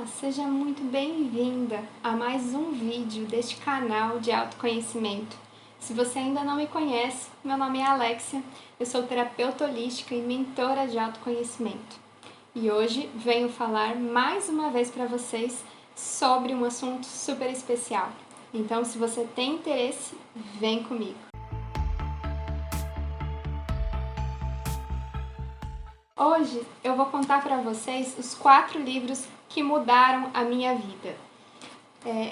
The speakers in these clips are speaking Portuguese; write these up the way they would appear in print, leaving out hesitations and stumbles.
Olá, seja muito bem-vinda a mais um vídeo deste canal de autoconhecimento. Se você ainda não me conhece, meu nome é Alexia, eu sou terapeuta holística e mentora de autoconhecimento. E hoje venho falar mais uma vez para vocês sobre um assunto super especial. Então, se você tem interesse, vem comigo. Hoje eu vou contar para vocês os 4 livros que mudaram a minha vida.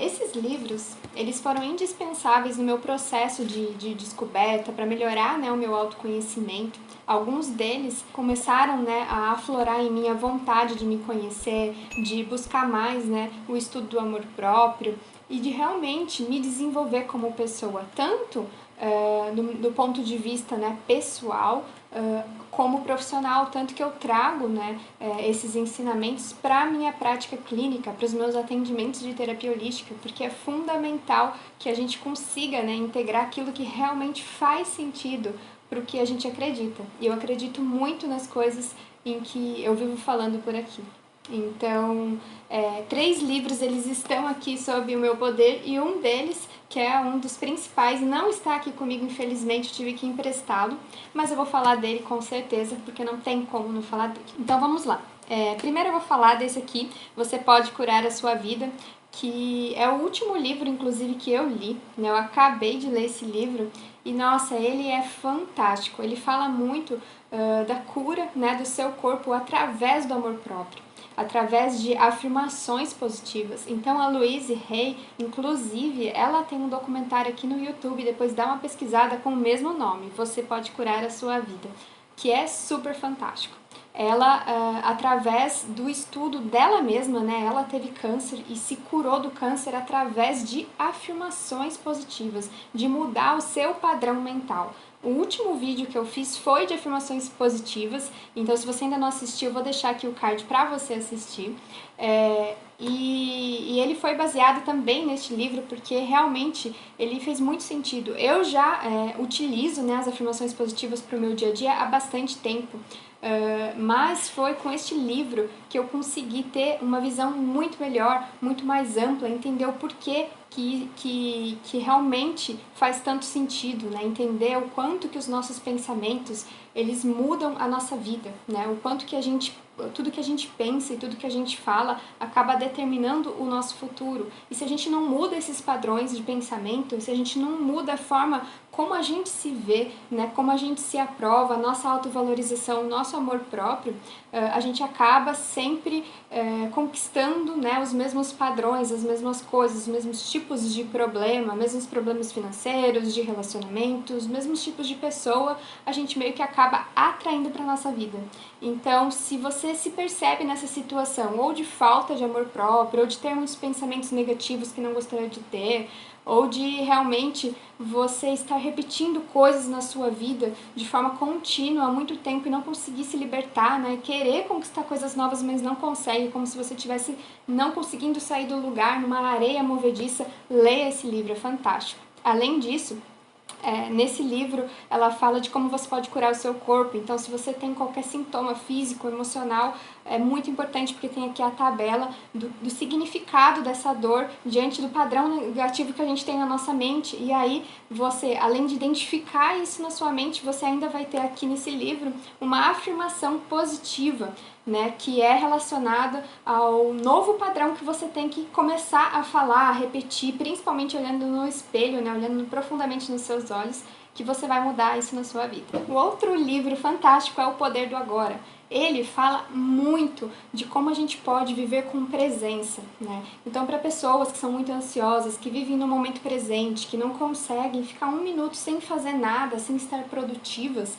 Esses livros, eles foram indispensáveis no meu processo de descoberta para melhorar, o meu autoconhecimento. Alguns deles começaram, a aflorar em mim a vontade de me conhecer, de buscar mais, o estudo do amor próprio e de realmente me desenvolver como pessoa, tanto do ponto de vista pessoal, como profissional, tanto que eu trago esses ensinamentos para a minha prática clínica, para os meus atendimentos de terapia holística, porque é fundamental que a gente consiga integrar aquilo que realmente faz sentido para o que a gente acredita. E eu acredito muito nas coisas em que eu vivo falando por aqui. Então, 3 livros eles estão aqui sob o meu poder e um deles, que é um dos principais, não está aqui comigo, infelizmente, eu tive que emprestá-lo, mas eu vou falar dele com certeza, porque não tem como não falar dele. Então vamos lá. Primeiro eu vou falar desse aqui, Você Pode Curar a Sua Vida, que é o último livro, inclusive, que eu li, eu acabei de ler esse livro e, nossa, ele é fantástico, ele fala muito da cura do seu corpo através do amor próprio, através de afirmações positivas. Então a Louise Hay, inclusive, ela tem um documentário aqui no YouTube, depois dá uma pesquisada com o mesmo nome, Você Pode Curar a Sua Vida, que é super fantástico. Ela, através do estudo dela mesma, ela teve câncer e se curou do câncer através de afirmações positivas, de mudar o seu padrão mental. O último vídeo que eu fiz foi de afirmações positivas, então se você ainda não assistiu, eu vou deixar aqui o card para você assistir. E ele foi baseado também neste livro, porque realmente ele fez muito sentido. Eu já utilizo as afirmações positivas para o meu dia a dia há bastante tempo, mas foi com este livro que eu consegui ter uma visão muito melhor, muito mais ampla, entender o porquê que realmente faz tanto sentido, entender o quanto que os nossos pensamentos eles mudam a nossa vida, o quanto que tudo que a gente pensa e tudo que a gente fala acaba determinando o nosso futuro. E se a gente não muda esses padrões de pensamento, se a gente não muda a forma como a gente se vê, como a gente se aprova, a nossa autovalorização, o nosso amor próprio, a gente acaba sempre conquistando os mesmos padrões, as mesmas coisas, os mesmos tipos de problema, mesmos problemas financeiros, de relacionamentos, os mesmos tipos de pessoa, a gente meio que acaba atraindo para a nossa vida. Então, se você se percebe nessa situação, ou de falta de amor próprio, ou de ter muitos pensamentos negativos que não gostaria de ter, ou de realmente você estar repetindo coisas na sua vida de forma contínua há muito tempo e não conseguir se libertar, querer conquistar coisas novas, mas não consegue, como se você estivesse não conseguindo sair do lugar, numa areia movediça, leia esse livro, é fantástico. Além disso, nesse livro ela fala de como você pode curar o seu corpo. Então, se você tem qualquer sintoma físico, emocional, é muito importante, porque tem aqui a tabela do significado dessa dor diante do padrão negativo que a gente tem na nossa mente. E aí você, além de identificar isso na sua mente, você ainda vai ter aqui nesse livro uma afirmação positiva, que é relacionada ao novo padrão que você tem que começar a falar, a repetir, principalmente olhando no espelho, olhando profundamente nos seus olhos, que você vai mudar isso na sua vida. O outro livro fantástico é O Poder do Agora. Ele fala muito de como a gente pode viver com presença, Então, para pessoas que são muito ansiosas, que vivem no momento presente, que não conseguem ficar 1 minuto sem fazer nada, sem estar produtivas,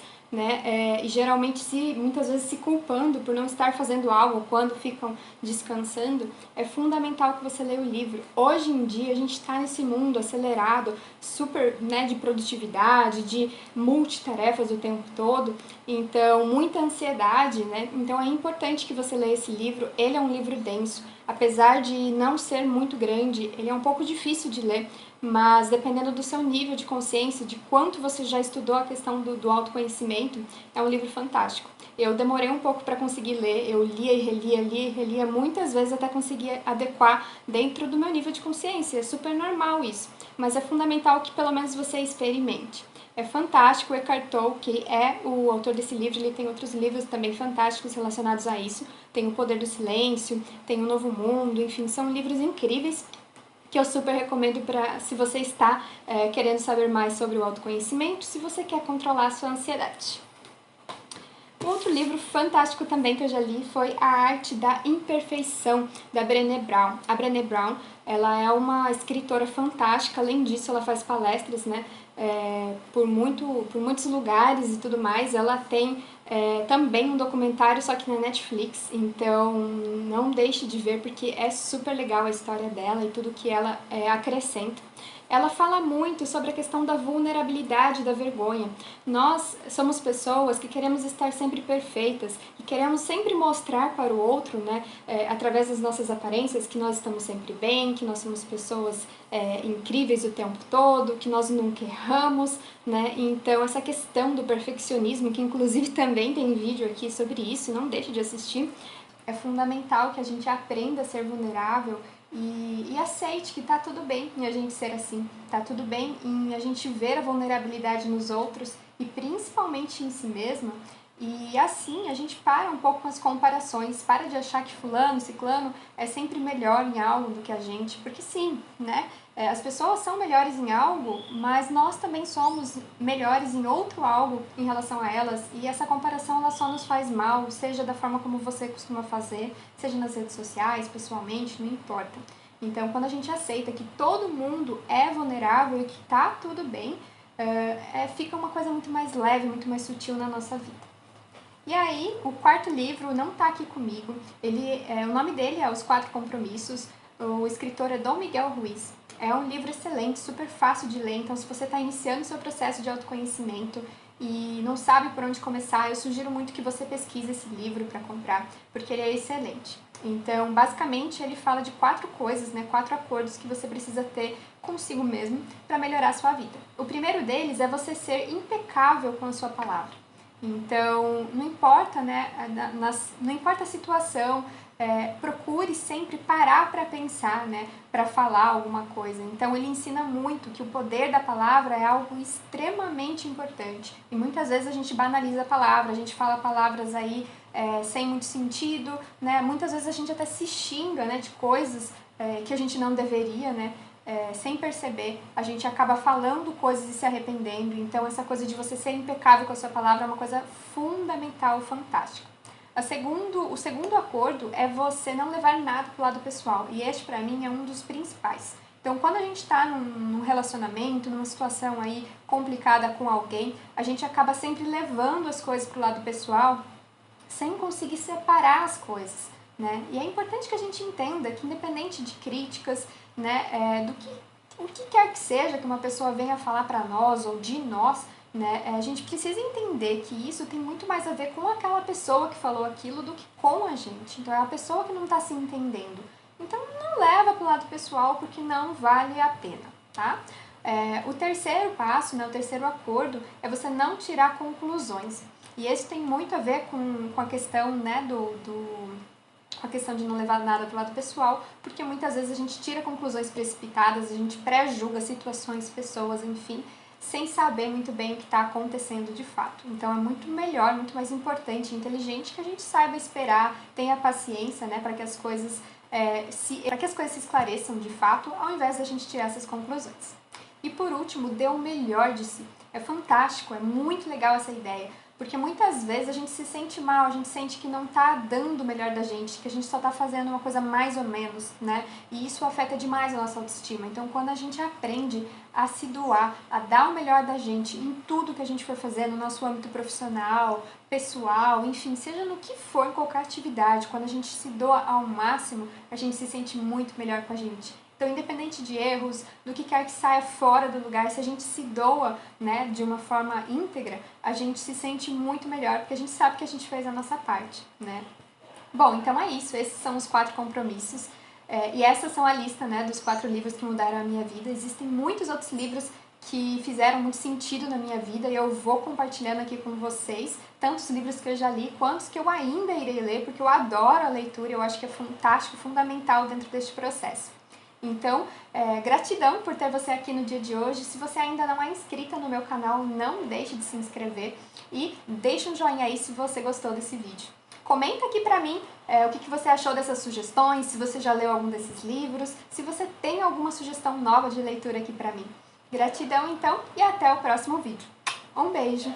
e geralmente muitas vezes se culpando por não estar fazendo algo quando ficam descansando, é fundamental que você leia o livro. Hoje em dia a gente está nesse mundo acelerado, super de produtividade, de multitarefas o tempo todo, então muita ansiedade, então é importante que você leia esse livro. Ele é um livro denso, apesar de não ser muito grande, ele é um pouco difícil de ler, mas dependendo do seu nível de consciência, de quanto você já estudou a questão do autoconhecimento, é um livro fantástico. Eu demorei um pouco para conseguir ler, eu lia e relia muitas vezes até conseguir adequar dentro do meu nível de consciência. É super normal isso, mas é fundamental que pelo menos você experimente. É fantástico, o Eckhart Tolle, que é o autor desse livro, ele tem outros livros também fantásticos relacionados a isso. Tem O Poder do Silêncio, tem O Novo Mundo, enfim, são livros incríveis que eu super recomendo para se você está querendo saber mais sobre o autoconhecimento, se você quer controlar a sua ansiedade. Um outro livro fantástico também que eu já li foi A Arte da Imperfeição, da Brené Brown. A Brené Brown, ela é uma escritora fantástica, além disso ela faz palestras, né, por muitos lugares e tudo mais. Ela tem também um documentário, só que na Netflix, então não deixe de ver porque é super legal a história dela e tudo que ela acrescenta. Ela fala muito sobre a questão da vulnerabilidade, da vergonha. Nós somos pessoas que queremos estar sempre perfeitas e queremos sempre mostrar para o outro, né, através das nossas aparências, que nós estamos sempre bem, que nós somos pessoas incríveis o tempo todo, que nós nunca erramos, né? Então essa questão do perfeccionismo, que inclusive também tem vídeo aqui sobre isso, não deixe de assistir, é fundamental que a gente aprenda a ser vulnerável e aceite que tá tudo bem em a gente ser assim, tá tudo bem em a gente ver a vulnerabilidade nos outros e principalmente em si mesma. E assim a gente para um pouco com as comparações, para de achar que fulano, ciclano é sempre melhor em algo do que a gente, porque sim, né? As pessoas são melhores em algo, mas nós também somos melhores em outro algo em relação a elas, e essa comparação ela só nos faz mal, seja da forma como você costuma fazer, seja nas redes sociais, pessoalmente, não importa. Então, quando a gente aceita que todo mundo é vulnerável e que tá tudo bem, fica uma coisa muito mais leve, muito mais sutil na nossa vida. E aí, o quarto livro não tá aqui comigo, o nome dele é Os Quatro Compromissos, o escritor é Dom Miguel Ruiz. É um livro excelente, super fácil de ler, então se você está iniciando o seu processo de autoconhecimento e não sabe por onde começar, eu sugiro muito que você pesquise esse livro para comprar, porque ele é excelente. Então, basicamente, ele fala de 4 coisas, né, 4 acordos que você precisa ter consigo mesmo para melhorar a sua vida. O primeiro deles é você ser impecável com a sua palavra. Então, não importa, né, não importa a situação, procure sempre parar para pensar, né, para falar alguma coisa. Então, ele ensina muito que o poder da palavra é algo extremamente importante. E muitas vezes a gente banaliza a palavra, a gente fala palavras aí sem muito sentido, né? Muitas vezes a gente até se xinga, né, de coisas que a gente não deveria, né? Sem perceber, a gente acaba falando coisas e se arrependendo. Então essa coisa de você ser impecável com a sua palavra é uma coisa fundamental, fantástica. O segundo acordo é você não levar nada pro lado pessoal, e este pra mim é um dos principais. Então quando a gente está num relacionamento, numa situação aí complicada com alguém, a gente acaba sempre levando as coisas pro lado pessoal sem conseguir separar as coisas, né? E é importante que a gente entenda que, independente de críticas, né, o que quer que seja que uma pessoa venha falar para nós ou de nós, né, a gente precisa entender que isso tem muito mais a ver com aquela pessoa que falou aquilo do que com a gente. Então é a pessoa que não está se entendendo. Então não leva para o lado pessoal porque não vale a pena, tá? O terceiro passo, né, o terceiro acordo, é você não tirar conclusões. E esse tem muito a ver com a questão, né, com a questão de não levar nada para o lado pessoal, porque muitas vezes a gente tira conclusões precipitadas, a gente pré-julga situações, pessoas, enfim, sem saber muito bem o que está acontecendo de fato. Então é muito melhor, muito mais importante e inteligente que a gente saiba esperar, tenha paciência, né, para que as coisas se esclareçam de fato, ao invés da gente tirar essas conclusões. E por último, dê o melhor de si. É fantástico, é muito legal essa ideia, porque muitas vezes a gente se sente mal, a gente sente que não tá dando o melhor da gente, que a gente só tá fazendo uma coisa mais ou menos, né? E isso afeta demais a nossa autoestima. Então, quando a gente aprende a se doar, a dar o melhor da gente em tudo que a gente for fazer, no nosso âmbito profissional, pessoal, enfim, seja no que for, em qualquer atividade, quando a gente se doa ao máximo, a gente se sente muito melhor com a gente. Então, independente de erros, do que quer que saia fora do lugar, se a gente se doa, né, de uma forma íntegra, a gente se sente muito melhor, porque a gente sabe que a gente fez a nossa parte, né? Bom, então é isso, esses são os 4 compromissos, e essas são a lista, né, dos 4 livros que mudaram a minha vida. Existem muitos outros livros que fizeram muito sentido na minha vida e eu vou compartilhando aqui com vocês, tanto os livros que eu já li, quanto os que eu ainda irei ler, porque eu adoro a leitura e eu acho que é fantástico, fundamental dentro deste processo. Então, gratidão por ter você aqui no dia de hoje. Se você ainda não é inscrita no meu canal, não deixe de se inscrever e deixe um joinha aí se você gostou desse vídeo. Comenta aqui pra mim o que você achou dessas sugestões, se você já leu algum desses livros, se você tem alguma sugestão nova de leitura aqui pra mim. Gratidão então e até o próximo vídeo. Um beijo!